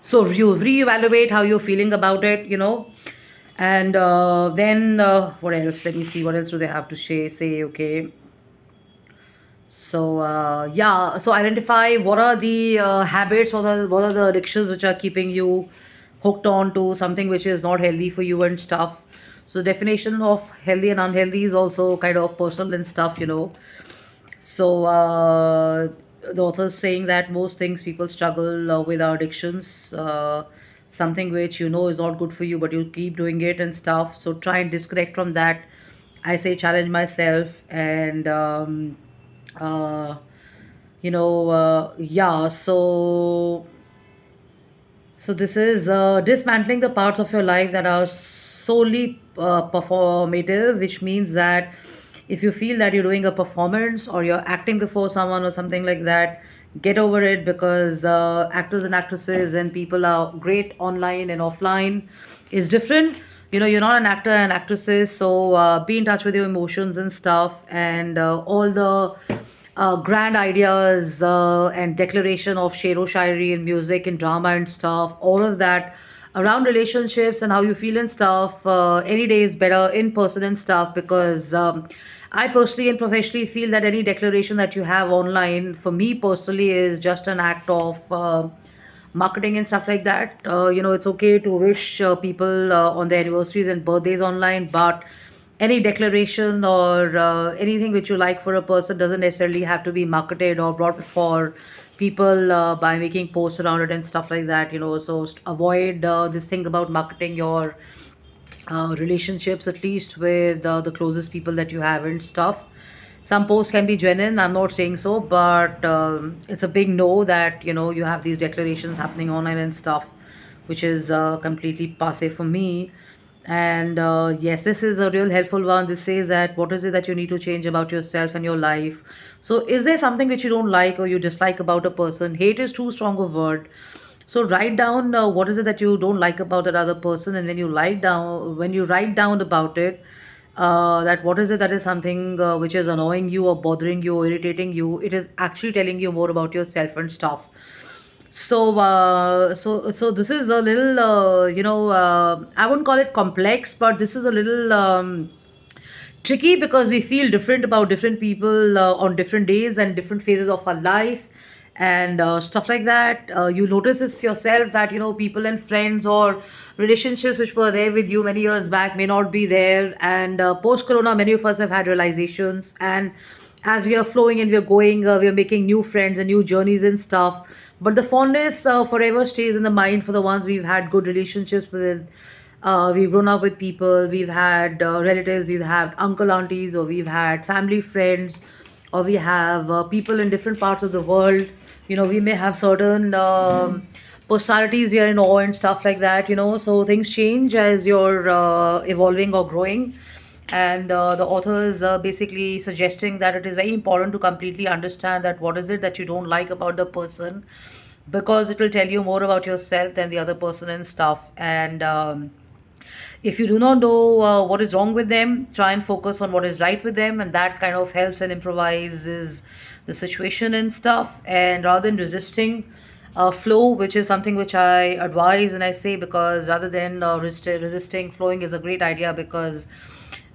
So you reevaluate how you're feeling about it, and then what else? Let me see. What else do they have to say? Okay. So yeah, so identify what are the habits, what are the addictions which are keeping you hooked on to something which is not healthy for you and stuff. So definition of healthy and unhealthy is also kind of personal and stuff. So the author is saying that most things people struggle with are addictions, something which is not good for you, but you keep doing it and stuff. So try and disconnect from that. I say challenge myself and uh, yeah. So this is dismantling the parts of your life that are solely performative, which means that if you feel that you're doing a performance or you're acting before someone or something like that, get over it, because actors and actresses and people are great online and offline is different. You're not an actor and actresses, so be in touch with your emotions and stuff, and all the grand ideas and declaration of shero shairi and music and drama and stuff, all of that around relationships and how you feel and stuff. Any day is better in person and stuff, because I personally and professionally feel that any declaration that you have online, for me personally, is just an act of marketing and stuff like that. It's okay to wish people on their anniversaries and birthdays online, but any declaration or anything which you like for a person doesn't necessarily have to be marketed or brought for people by making posts around it and stuff like that. So avoid this thing about marketing your relationships, at least with the closest people that you have and stuff. Some posts can be genuine, I'm not saying so, but it's a big no that you have these declarations happening online and stuff, which is completely passe for me. And yes, this is a real helpful one. This says that what is it that you need to change about yourself and your life. So is there something which you don't like or you dislike about a person? Hate is too strong a word. So write down what is it that you don't like about that other person, and when you write down about it, that what is it that is something which is annoying you or bothering you or irritating you. It is actually telling you more about yourself and stuff. So this is a little, I wouldn't call it complex, but this is a little tricky, because we feel different about different people on different days and different phases of our life and stuff like that. You notice this yourself, that people and friends or relationships which were there with you many years back may not be there, and post corona many of us have had realizations, and as we are flowing and we are going, we are making new friends and new journeys and stuff, but the fondness forever stays in the mind for the ones we've had good relationships with. We've grown up with people, we've had relatives, we've had uncle aunties, or we've had family friends, or we have people in different parts of the world. We may have certain personalities we are in awe and stuff like that. So things change as you're evolving or growing. And the author is basically suggesting that it is very important to completely understand that what is it that you don't like about the person, because it will tell you more about yourself than the other person and stuff. And if you do not know what is wrong with them, try and focus on what is right with them, and that kind of helps and improvises the situation and stuff. And rather than resisting flow, which is something which I advise and I say, because rather than resisting, flowing is a great idea, because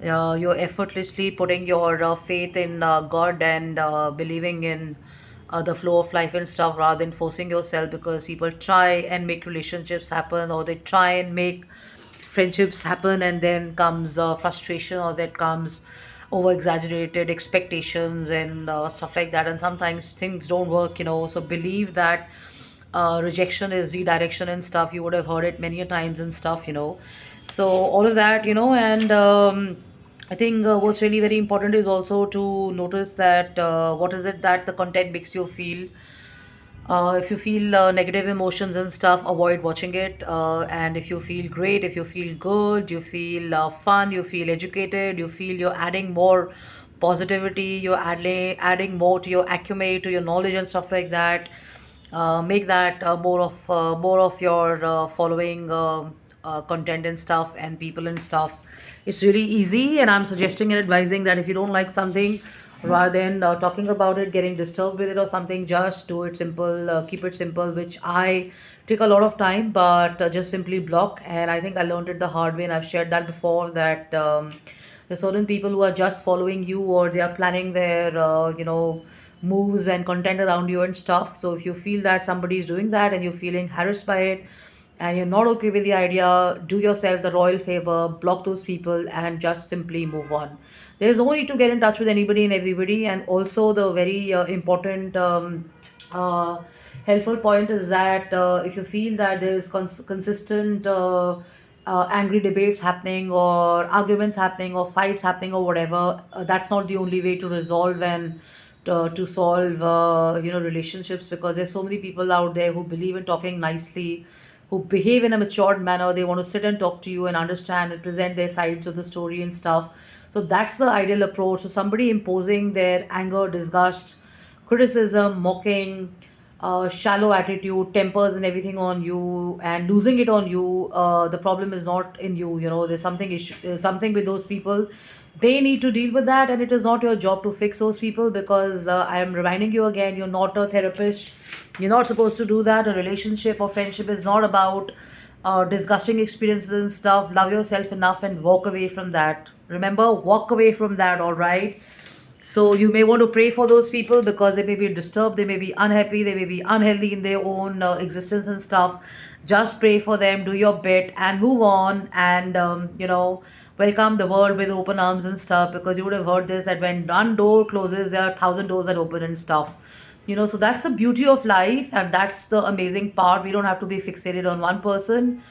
you're effortlessly putting your faith in God and believing in the flow of life and stuff, rather than forcing yourself, because people try and make relationships happen, or they try and make friendships happen, and then comes frustration, or that comes over exaggerated expectations and stuff like that, and sometimes things don't work. So believe that rejection is redirection and stuff. You would have heard it many a times and stuff. So all of that. And I think what's really very important is also to notice that what is it that the content makes you feel. If you feel negative emotions and stuff, avoid watching it. And if you feel great, if you feel good, you feel fun, you feel educated, you feel you're adding more positivity, you're adding more to your acumen, to your knowledge and stuff like that. Make that more of your following content and stuff and people and stuff. It's really easy, and I'm suggesting and advising that if you don't like something, rather than talking about it, getting disturbed with it or something, just do it simple, keep it simple, which I take a lot of time, but just simply block. And I think I learned it the hard way, and I've shared that before, that there's certain people who are just following you, or they are planning their moves and content around you and stuff. So if you feel that somebody is doing that and you're feeling harassed by it and you're not okay with the idea, do yourself the royal favor, block those people, and just simply move on. There's no need to get in touch with anybody and everybody. And also, the very important uh, helpful point is that if you feel that there's consistent angry debates happening, or arguments happening, or fights happening, or whatever, that's not the only way to resolve and to solve relationships, because there's so many people out there who believe in talking nicely, who behave in a matured manner. They want to sit and talk to you and understand and present their sides of the story and stuff. So that's the ideal approach. So somebody imposing their anger, disgust, criticism, mocking, shallow attitude, tempers, and everything on you, and losing it on you. The problem is not in you. There's something with those people. They need to deal with that, and it is not your job to fix those people, because I am reminding you again, you're not a therapist. You're not supposed to do that. A relationship or friendship is not about disgusting experiences and stuff. Love yourself enough and walk away from that. Remember, walk away from that, all right? So you may want to pray for those people, because they may be disturbed, they may be unhappy, they may be unhealthy in their own existence and stuff. Just pray for them, do your bit, and move on. And welcome the world with open arms and stuff, because you would have heard this, that when one door closes, there are 1,000 doors that open and stuff. So that's the beauty of life, and that's the amazing part. We don't have to be fixated on one person.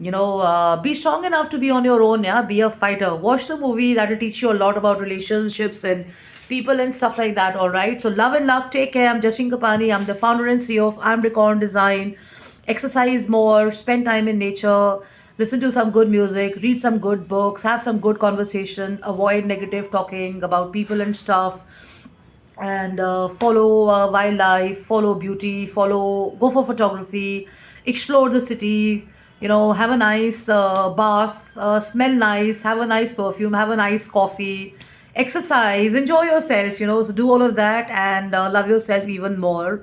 Be strong enough to be on your own. Yeah, be a fighter. Watch the movie, that will teach you a lot about relationships and people and stuff like that. All right, so love and luck, take care. I'm Jashin Kapani. I'm the founder and CEO of I'm Record Design. Exercise more, spend time in nature, listen to some good music, read some good books, have some good conversation, avoid negative talking about people and stuff, and follow wildlife, follow beauty, go for photography, explore the city. Have a nice bath, smell nice, have a nice perfume, have a nice coffee, exercise, enjoy yourself. So do all of that, and love yourself even more,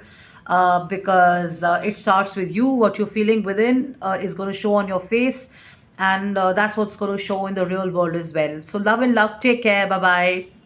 because it starts with you. What you're feeling within is going to show on your face, and that's what's going to show in the real world as well. So love and luck, take care, bye bye.